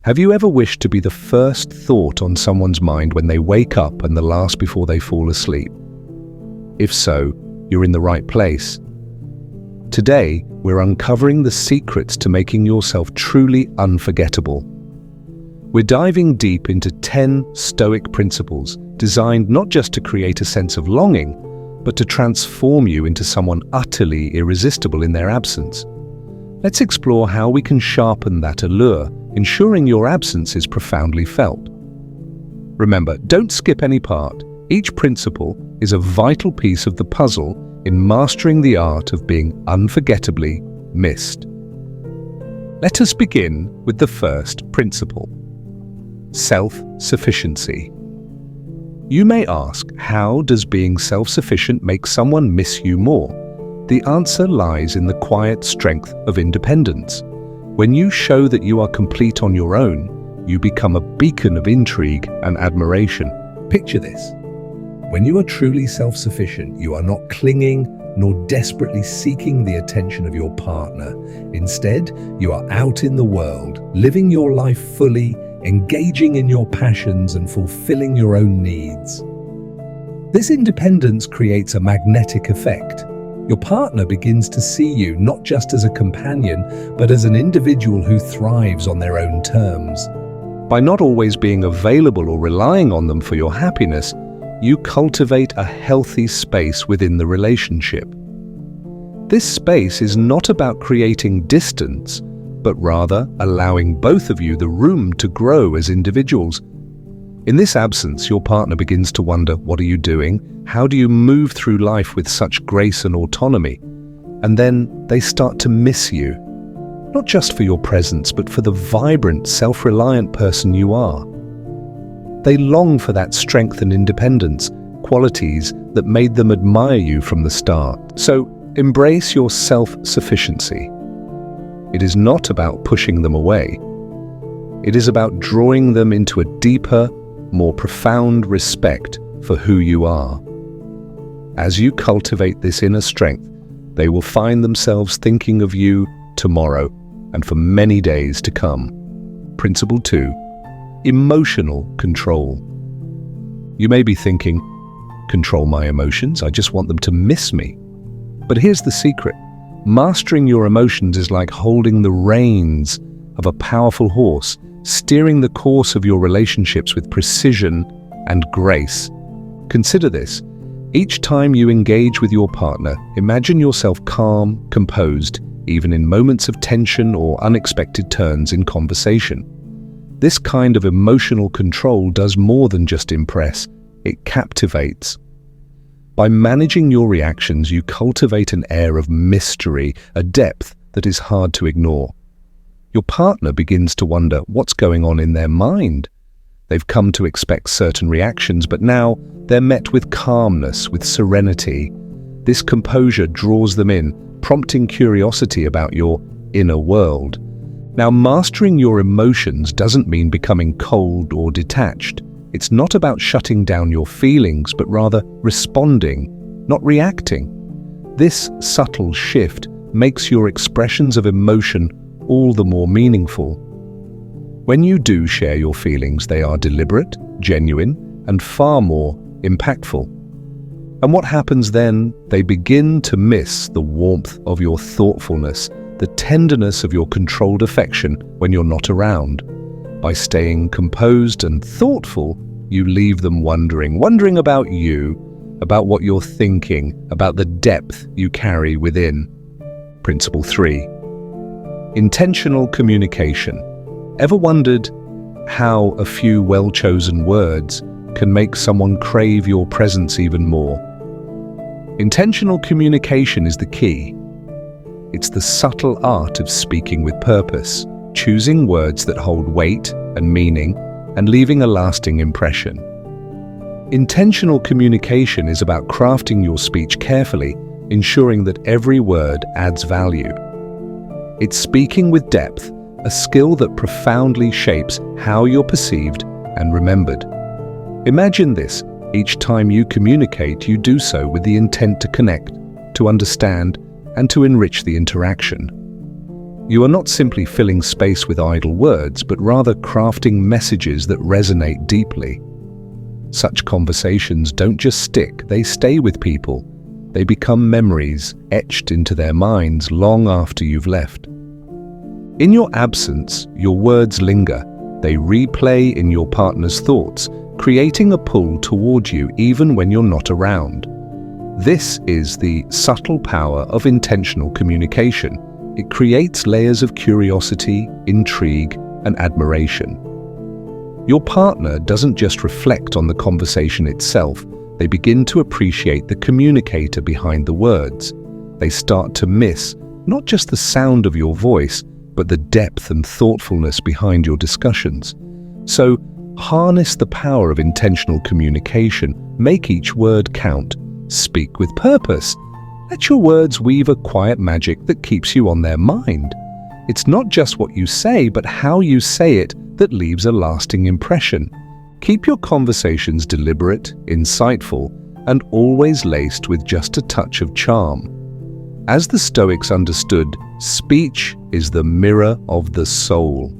Have you ever wished to be the first thought on someone's mind when they wake up and the last before they fall asleep? If so, you're in the right place. Today, we're uncovering the secrets to making yourself truly unforgettable. We're diving deep into 10 Stoic principles designed not just to create a sense of longing, but to transform you into someone utterly irresistible in their absence. Let's explore how we can sharpen that allure, ensuring your absence is profoundly felt. Remember, don't skip any part. Each principle is a vital piece of the puzzle in mastering the art of being unforgettably missed. Let us begin with the first principle: self-sufficiency. You may ask, how does being self-sufficient make someone miss you more? The answer lies in the quiet strength of independence. When you show that you are complete on your own, you become a beacon of intrigue and admiration. Picture this. When you are truly self-sufficient, you are not clinging nor desperately seeking the attention of your partner. Instead, you are out in the world, living your life fully, engaging in your passions and fulfilling your own needs. This independence creates a magnetic effect. Your partner begins to see you not just as a companion, but as an individual who thrives on their own terms. By not always being available or relying on them for your happiness, you cultivate a healthy space within the relationship. This space is not about creating distance, but rather allowing both of you the room to grow as individuals. In this absence, your partner begins to wonder, what are you doing? How do you move through life with such grace and autonomy? And then they start to miss you, not just for your presence, but for the vibrant, self-reliant person you are. They long for that strength and independence, qualities that made them admire you from the start. So embrace your self-sufficiency. It is not about pushing them away. It is about drawing them into a deeper, more profound respect for who you are. As you cultivate this inner strength, they will find themselves thinking of you tomorrow and for many days to come. Principle 2. Emotional control. You may be thinking, control my emotions, I just want them to miss me. But here's the secret. Mastering your emotions is like holding the reins of a powerful horse, steering the course of your relationships with precision and grace. Consider this. Each time you engage with your partner, imagine yourself calm, composed, even in moments of tension or unexpected turns in conversation. This kind of emotional control does more than just impress, it captivates. By managing your reactions, you cultivate an air of mystery, a depth that is hard to ignore. Your partner begins to wonder what's going on in their mind. They've come to expect certain reactions, but now they're met with calmness, with serenity. This composure draws them in, prompting curiosity about your inner world. Now, mastering your emotions doesn't mean becoming cold or detached. It's not about shutting down your feelings, but rather responding, not reacting. This subtle shift makes your expressions of emotion all the more meaningful. When you do share your feelings, they are deliberate, genuine, and far more impactful. And what happens then? They begin to miss the warmth of your thoughtfulness, the tenderness of your controlled affection when you're not around. By staying composed and thoughtful, you leave them wondering about you, about what you're thinking, about the depth you carry within. Principle 3. Intentional communication. Ever wondered how a few well-chosen words can make someone crave your presence even more? Intentional communication is the key. It's the subtle art of speaking with purpose, choosing words that hold weight and meaning, and leaving a lasting impression. Intentional communication is about crafting your speech carefully, ensuring that every word adds value. It's speaking with depth, a skill that profoundly shapes how you're perceived and remembered. Imagine this: each time you communicate, you do so with the intent to connect, to understand, and to enrich the interaction. You are not simply filling space with idle words, but rather crafting messages that resonate deeply. Such conversations don't just stick, they stay with people. They become memories etched into their minds long after you've left. In your absence, your words linger. They replay in your partner's thoughts, creating a pull toward you even when you're not around. This is the subtle power of intentional communication. It creates layers of curiosity, intrigue, and admiration. Your partner doesn't just reflect on the conversation itself, they begin to appreciate the communicator behind the words. They start to miss not just the sound of your voice, but the depth and thoughtfulness behind your discussions. So, harness the power of intentional communication, make each word count, speak with purpose. Let your words weave a quiet magic that keeps you on their mind. It's not just what you say, but how you say it that leaves a lasting impression. Keep your conversations deliberate, insightful, and always laced with just a touch of charm. As the Stoics understood, speech is the mirror of the soul.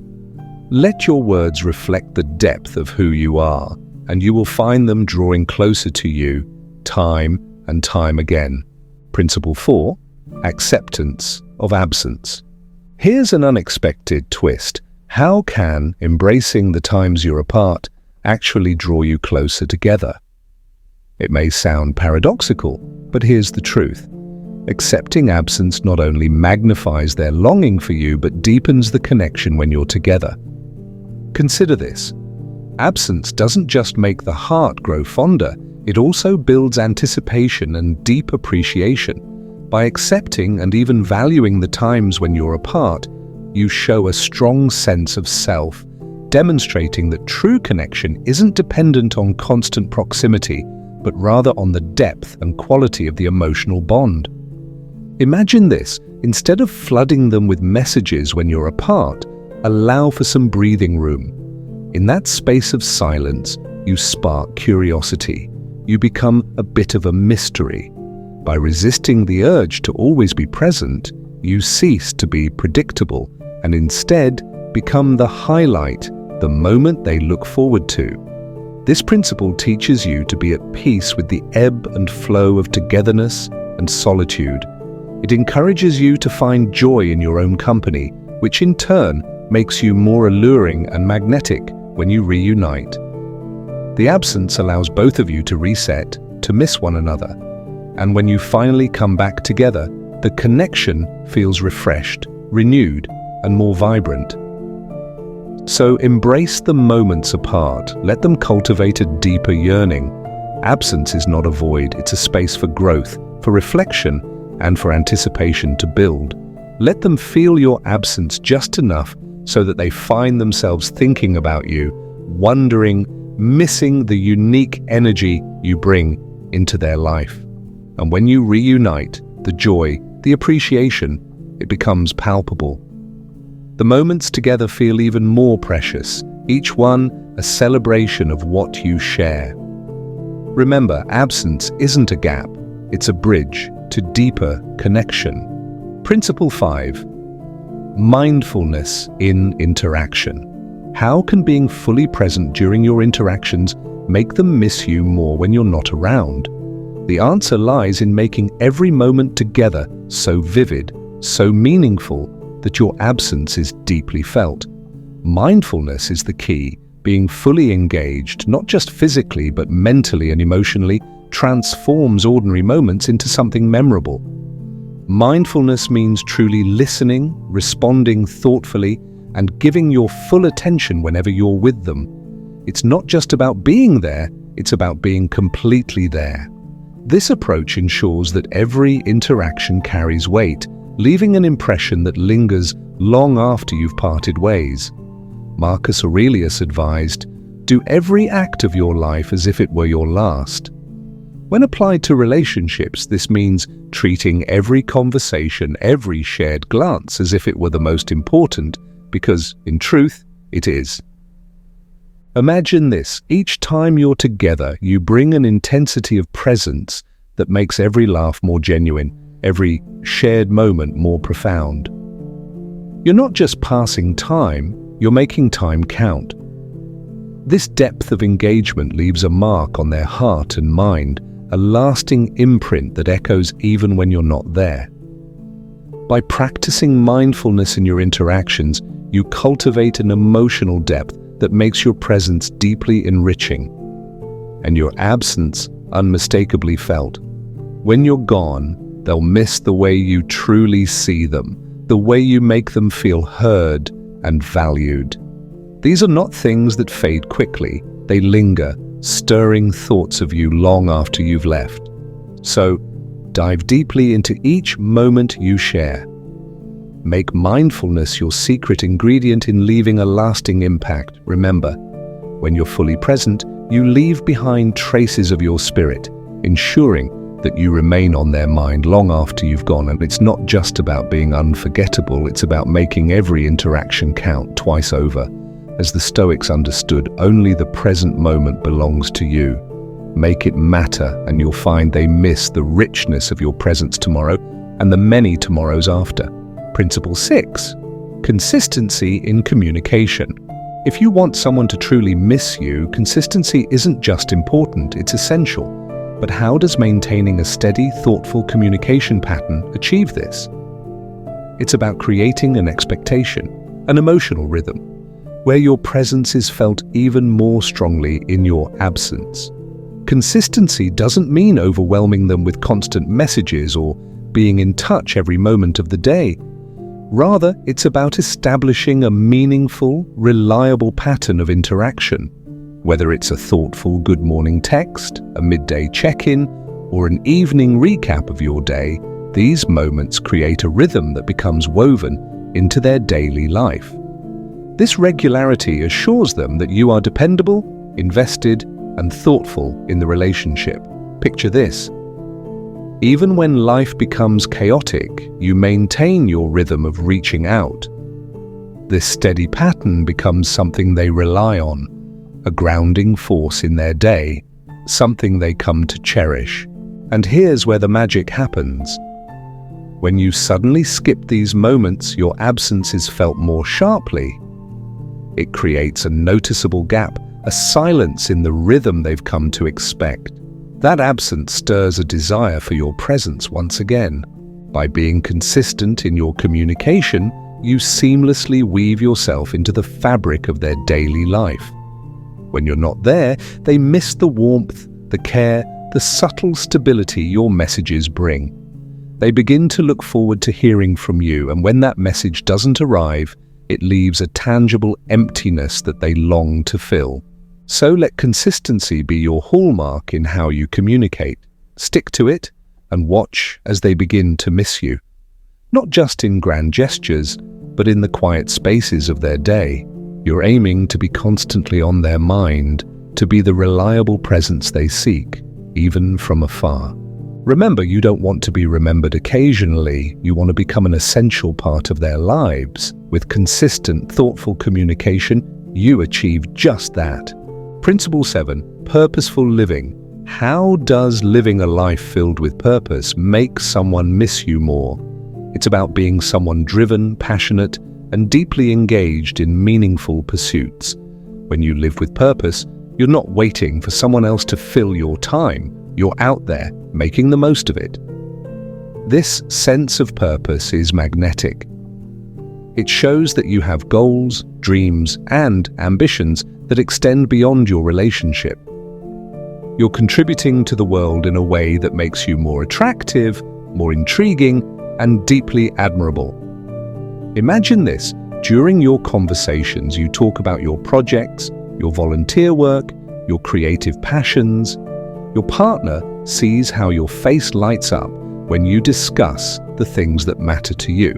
Let your words reflect the depth of who you are, and you will find them drawing closer to you, time and time again. Principle 4. Acceptance of absence. Here's an unexpected twist. How can embracing the times you're apart actually draw you closer together? It may sound paradoxical, but here's the truth. Accepting absence not only magnifies their longing for you, but deepens the connection when you're together. Consider this. Absence doesn't just make the heart grow fonder, it also builds anticipation and deep appreciation. By accepting and even valuing the times when you're apart, you show a strong sense of self, demonstrating that true connection isn't dependent on constant proximity, but rather on the depth and quality of the emotional bond. Imagine this. Instead of flooding them with messages when you're apart, allow for some breathing room. In that space of silence, you spark curiosity. You become a bit of a mystery. By resisting the urge to always be present, you cease to be predictable and instead become the highlight, the moment they look forward to. This principle teaches you to be at peace with the ebb and flow of togetherness and solitude. It encourages you to find joy in your own company, which in turn makes you more alluring and magnetic when you reunite. The absence allows both of you to reset, to miss one another, and when you finally come back together, the connection feels refreshed, renewed, and more vibrant. So embrace the moments apart, let them cultivate a deeper yearning. Absence is not a void, it's a space for growth, for reflection, and for anticipation to build. Let them feel your absence just enough so that they find themselves thinking about you, wondering, missing the unique energy you bring into their life. And when you reunite, the joy, the appreciation, it becomes palpable. The moments together feel even more precious, each one a celebration of what you share. Remember, absence isn't a gap, it's a bridge to deeper connection. Principle 5. Mindfulness in interaction. How can being fully present during your interactions make them miss you more when you're not around? The answer lies in making every moment together so vivid, so meaningful, that your absence is deeply felt. Mindfulness is the key. Being fully engaged, not just physically but mentally and emotionally, transforms ordinary moments into something memorable. Mindfulness means truly listening, responding thoughtfully, and giving your full attention whenever you're with them. It's not just about being there, it's about being completely there. This approach ensures that every interaction carries weight, leaving an impression that lingers long after you've parted ways. Marcus Aurelius advised, "Do every act of your life as if it were your last." When applied to relationships, this means treating every conversation, every shared glance as if it were the most important, because, in truth, it is. Imagine this. Each time you're together, you bring an intensity of presence that makes every laugh more genuine, every shared moment more profound. You're not just passing time, you're making time count. This depth of engagement leaves a mark on their heart and mind, a lasting imprint that echoes even when you're not there. By practicing mindfulness in your interactions, you cultivate an emotional depth that makes your presence deeply enriching, and your absence unmistakably felt. When you're gone, they'll miss the way you truly see them, the way you make them feel heard and valued. These are not things that fade quickly, they linger, stirring thoughts of you long after you've left. So, dive deeply into each moment you share. Make mindfulness your secret ingredient in leaving a lasting impact. Remember, when you're fully present, you leave behind traces of your spirit, ensuring that you remain on their mind long after you've gone. And it's not just about being unforgettable, it's about making every interaction count twice over. As the Stoics understood, only the present moment belongs to you. Make it matter, and you'll find they miss the richness of your presence tomorrow and the many tomorrows after. Principle 6. Consistency in communication. If you want someone to truly miss you, consistency isn't just important, it's essential. But how does maintaining a steady, thoughtful communication pattern achieve this? It's about creating an expectation, an emotional rhythm, where your presence is felt even more strongly in your absence. Consistency doesn't mean overwhelming them with constant messages or being in touch every moment of the day. Rather, it's about establishing a meaningful, reliable pattern of interaction. Whether it's a thoughtful good morning text, a midday check-in, or an evening recap of your day, these moments create a rhythm that becomes woven into their daily life. This regularity assures them that you are dependable, invested, and thoughtful in the relationship. Picture this. Even when life becomes chaotic, you maintain your rhythm of reaching out. This steady pattern becomes something they rely on, a grounding force in their day, something they come to cherish. And here's where the magic happens. When you suddenly skip these moments, your absence is felt more sharply. It creates a noticeable gap, a silence in the rhythm they've come to expect. That absence stirs a desire for your presence once again. By being consistent in your communication, you seamlessly weave yourself into the fabric of their daily life. When you're not there, they miss the warmth, the care, the subtle stability your messages bring. They begin to look forward to hearing from you, and when that message doesn't arrive, it leaves a tangible emptiness that they long to fill. So let consistency be your hallmark in how you communicate. Stick to it and watch as they begin to miss you. Not just in grand gestures, but in the quiet spaces of their day. You're aiming to be constantly on their mind, to be the reliable presence they seek, even from afar. Remember, you don't want to be remembered occasionally, you want to become an essential part of their lives. With consistent, thoughtful communication, you achieve just that. Principle 7. Purposeful Living. How does living a life filled with purpose make someone miss you more? It's about being someone driven, passionate, and deeply engaged in meaningful pursuits. When you live with purpose, you're not waiting for someone else to fill your time. You're out there, making the most of it. This sense of purpose is magnetic. It shows that you have goals, dreams, and ambitions that extend beyond your relationship. You're contributing to the world in a way that makes you more attractive, more intriguing, and deeply admirable. Imagine this. During your conversations, you talk about your projects, your volunteer work, your creative passions. Your partner sees how your face lights up when you discuss the things that matter to you.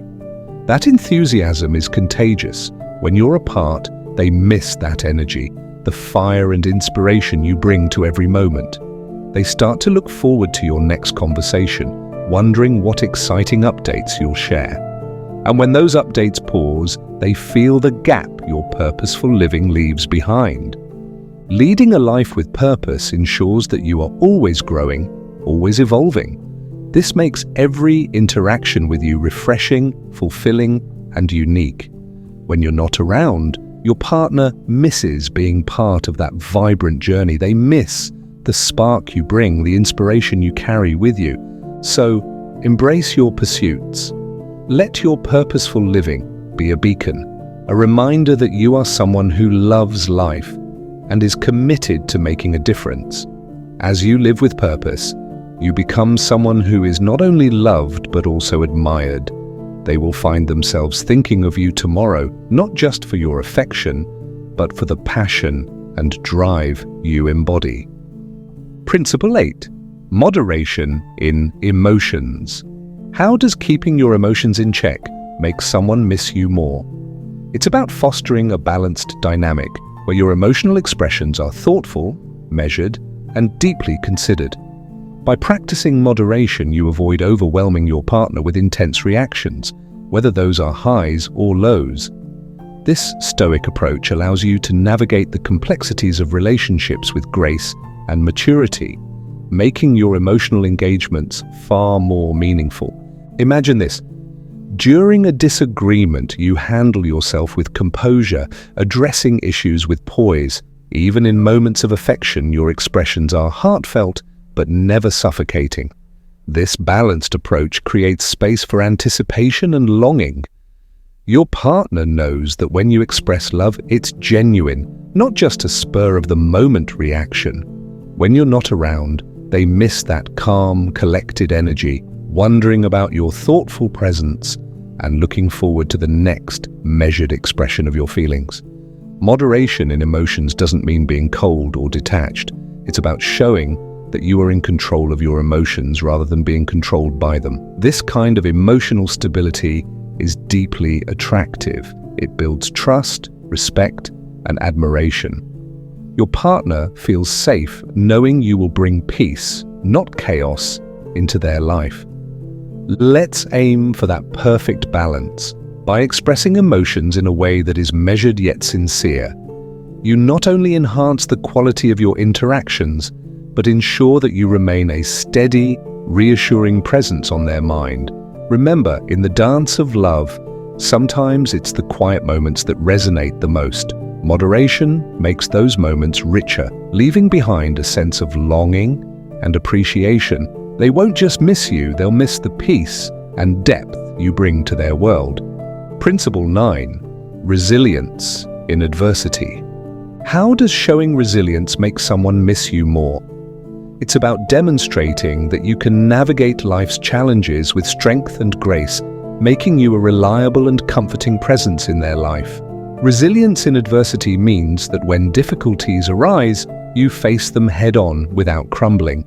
That enthusiasm is contagious. When you're apart, they miss that energy, the fire and inspiration you bring to every moment. They start to look forward to your next conversation, wondering what exciting updates you'll share. And when those updates pause, they feel the gap your purposeful living leaves behind. Leading a life with purpose ensures that you are always growing, always evolving. This makes every interaction with you refreshing, fulfilling, and unique. When you're not around, your partner misses being part of that vibrant journey. They miss the spark you bring, the inspiration you carry with you. So, embrace your pursuits. Let your purposeful living be a beacon, a reminder that you are someone who loves life and is committed to making a difference. As you live with purpose, you become someone who is not only loved but also admired. They will find themselves thinking of you tomorrow, not just for your affection, but for the passion and drive you embody. Principle 8. Moderation in emotions. How does keeping your emotions in check make someone miss you more? It's about fostering a balanced dynamic where your emotional expressions are thoughtful, measured, and deeply considered. By practicing moderation, you avoid overwhelming your partner with intense reactions, whether those are highs or lows. This Stoic approach allows you to navigate the complexities of relationships with grace and maturity, making your emotional engagements far more meaningful. Imagine this. During a disagreement, you handle yourself with composure, addressing issues with poise. Even in moments of affection, your expressions are heartfelt but never suffocating. This balanced approach creates space for anticipation and longing. Your partner knows that when you express love, it's genuine, not just a spur-of-the-moment reaction. When you're not around, they miss that calm, collected energy, wondering about your thoughtful presence and looking forward to the next measured expression of your feelings. Moderation in emotions doesn't mean being cold or detached. It's about showing that you are in control of your emotions rather than being controlled by them. This kind of emotional stability is deeply attractive. It builds trust, respect, and admiration. Your partner feels safe knowing you will bring peace, not chaos, into their life. Let's aim for that perfect balance. By expressing emotions in a way that is measured yet sincere, you not only enhance the quality of your interactions, but ensure that you remain a steady, reassuring presence on their mind. Remember, in the dance of love, sometimes it's the quiet moments that resonate the most. Moderation makes those moments richer, leaving behind a sense of longing and appreciation. They won't just miss you, they'll miss the peace and depth you bring to their world. Principle 9. Resilience in adversity. How does showing resilience make someone miss you more? It's about demonstrating that you can navigate life's challenges with strength and grace, making you a reliable and comforting presence in their life. Resilience in adversity means that when difficulties arise, you face them head-on without crumbling.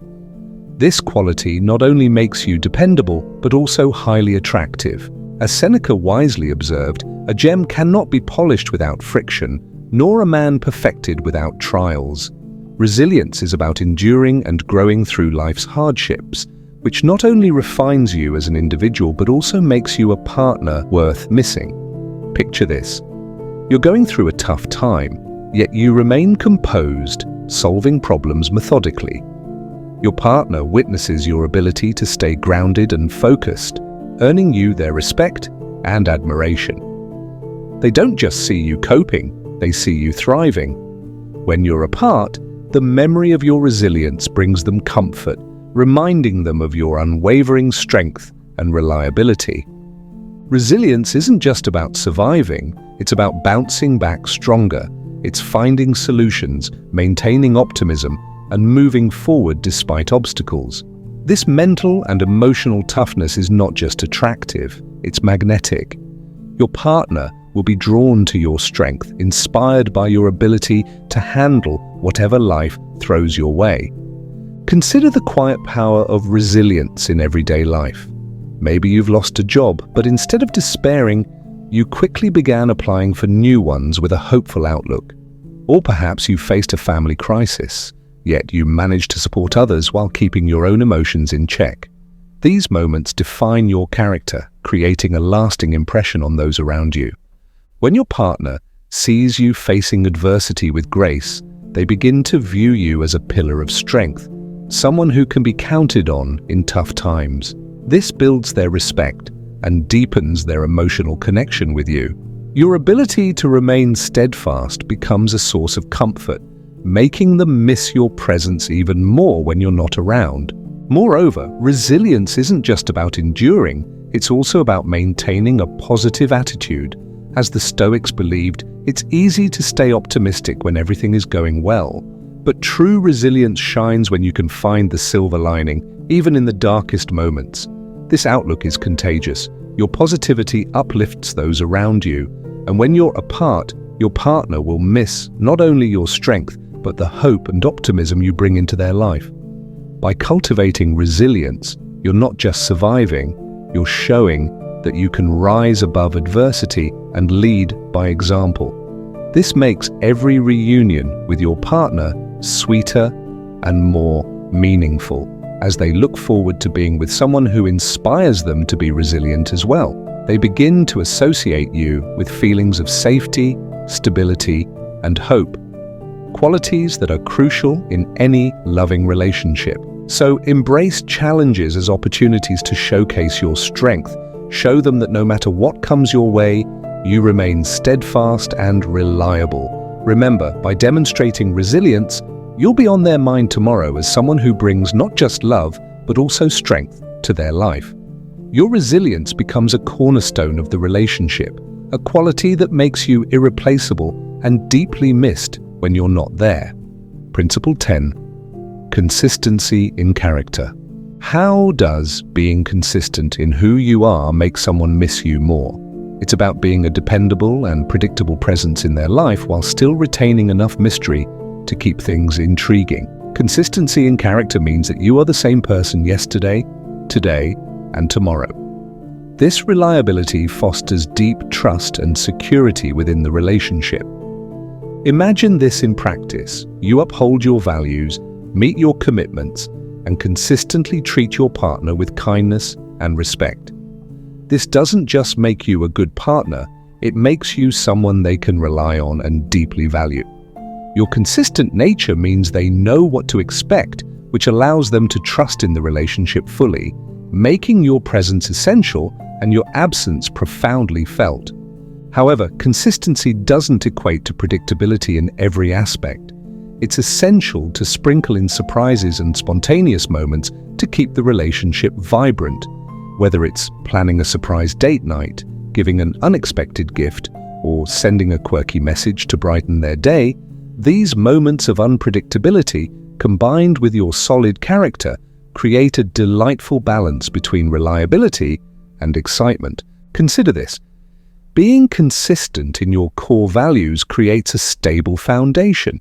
This quality not only makes you dependable, but also highly attractive. As Seneca wisely observed, a gem cannot be polished without friction, nor a man perfected without trials. Resilience is about enduring and growing through life's hardships, which not only refines you as an individual, but also makes you a partner worth missing. Picture this. You're going through a tough time, yet you remain composed, solving problems methodically. Your partner witnesses your ability to stay grounded and focused, earning you their respect and admiration. They don't just see you coping, they see you thriving. When you're apart, the memory of your resilience brings them comfort, reminding them of your unwavering strength and reliability. Resilience isn't just about surviving, it's about bouncing back stronger. It's finding solutions, maintaining optimism, and moving forward despite obstacles. This mental and emotional toughness is not just attractive, it's magnetic. Your partner will be drawn to your strength, inspired by your ability to handle whatever life throws your way. Consider the quiet power of resilience in everyday life. Maybe you've lost a job, but instead of despairing, you quickly began applying for new ones with a hopeful outlook. Or perhaps you faced a family crisis, yet you managed to support others while keeping your own emotions in check. These moments define your character, creating a lasting impression on those around you. When your partner sees you facing adversity with grace, they begin to view you as a pillar of strength, someone who can be counted on in tough times. This builds their respect, and deepens their emotional connection with you. Your ability to remain steadfast becomes a source of comfort, making them miss your presence even more when you're not around. Moreover, resilience isn't just about enduring, it's also about maintaining a positive attitude. As the Stoics believed, it's easy to stay optimistic when everything is going well. But true resilience shines when you can find the silver lining, even in the darkest moments. This outlook is contagious. Your positivity uplifts those around you, and when you're apart, your partner will miss not only your strength, but the hope and optimism you bring into their life. By cultivating resilience, you're not just surviving, you're showing that you can rise above adversity and lead by example. This makes every reunion with your partner sweeter and more meaningful, as they look forward to being with someone who inspires them to be resilient as well. They begin to associate you with feelings of safety, stability, and hope, qualities that are crucial in any loving relationship. So embrace challenges as opportunities to showcase your strength. Show them that no matter what comes your way, you remain steadfast and reliable. Remember, by demonstrating resilience, you'll be on their mind tomorrow as someone who brings not just love, but also strength to their life. Your resilience becomes a cornerstone of the relationship, a quality that makes you irreplaceable and deeply missed when you're not there. Principle 10. Consistency in character. How does being consistent in who you are make someone miss you more? It's about being a dependable and predictable presence in their life while still retaining enough mystery to keep things intriguing. Consistency in character means that you are the same person yesterday, today, and tomorrow. This reliability fosters deep trust and security within the relationship. Imagine this in practice. You uphold your values, meet your commitments, and consistently treat your partner with kindness and respect. This doesn't just make you a good partner, it makes you someone they can rely on and deeply value. Your consistent nature means they know what to expect, which allows them to trust in the relationship fully, making your presence essential and your absence profoundly felt. However, consistency doesn't equate to predictability in every aspect. It's essential to sprinkle in surprises and spontaneous moments to keep the relationship vibrant. Whether it's planning a surprise date night, giving an unexpected gift, or sending a quirky message to brighten their day, these moments of unpredictability, combined with your solid character, create a delightful balance between reliability and excitement. Consider this. Being consistent in your core values creates a stable foundation.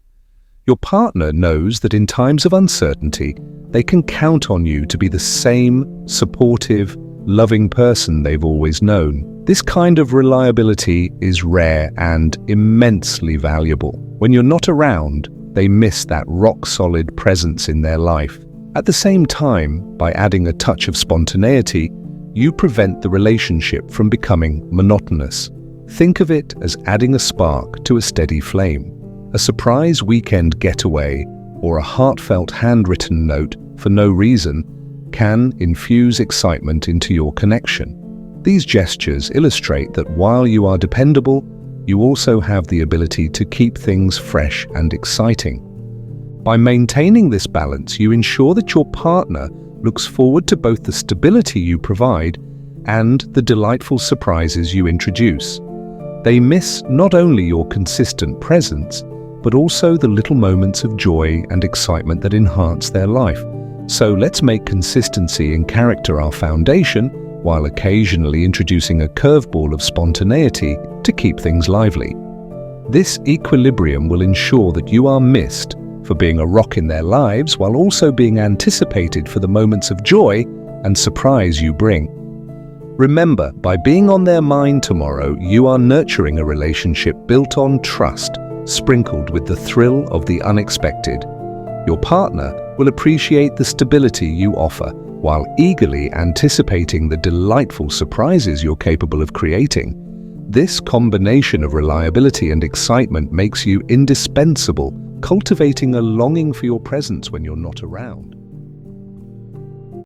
Your partner knows that in times of uncertainty, they can count on you to be the same supportive, loving person they've always known. This kind of reliability is rare and immensely valuable. When you're not around, they miss that rock-solid presence in their life. At the same time, by adding a touch of spontaneity, you prevent the relationship from becoming monotonous. Think of it as adding a spark to a steady flame. A surprise weekend getaway or a heartfelt handwritten note for no reason can infuse excitement into your connection. These gestures illustrate that while you are dependable, you also have the ability to keep things fresh and exciting. By maintaining this balance, you ensure that your partner looks forward to both the stability you provide and the delightful surprises you introduce. They miss not only your consistent presence, but also the little moments of joy and excitement that enhance their life. So let's make consistency in character our foundation, while occasionally introducing a curveball of spontaneity to keep things lively. This equilibrium will ensure that you are missed for being a rock in their lives while also being anticipated for the moments of joy and surprise you bring. Remember, by being on their mind tomorrow, you are nurturing a relationship built on trust, sprinkled with the thrill of the unexpected. Your partner will appreciate the stability you offer, while eagerly anticipating the delightful surprises you're capable of creating. This combination of reliability and excitement makes you indispensable, cultivating a longing for your presence when you're not around.